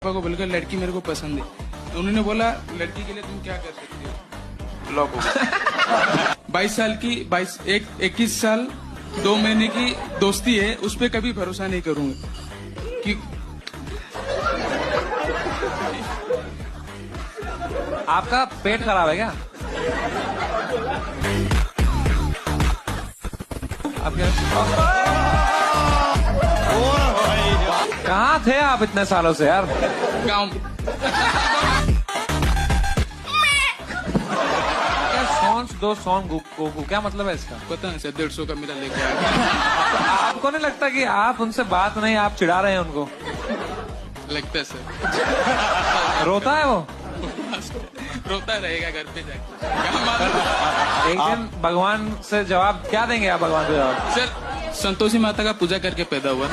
पापा को बोलकर लड़की मेरे को पसंद है। उन्होंने बोला लड़की के लिए तुम क्या कर सकते हो, लॉक हो। 22 साल की 21 साल 2 महीने की दोस्ती है, उस पर कभी भरोसा नहीं करूंगा कि आपका पेट खराब है क्या? कहाँ थे आप इतने सालों से यार? गाँव क्या सॉन्ग्स दो सॉन्ग को क्या मतलब है इसका? पता नहीं सर, 150 का मेरा लेके आया। आपको नहीं लगता कि आप उनसे बात नहीं, आप चिढ़ा रहे हैं उनको? लगता है सर। रोता है वो? रोता रहेगा घर पे जाके। एक दिन भगवान से जवाब क्या देंगे आप? भगवान को जवाब सर, संतोषी माता का पूजा करके पैदा हुआ।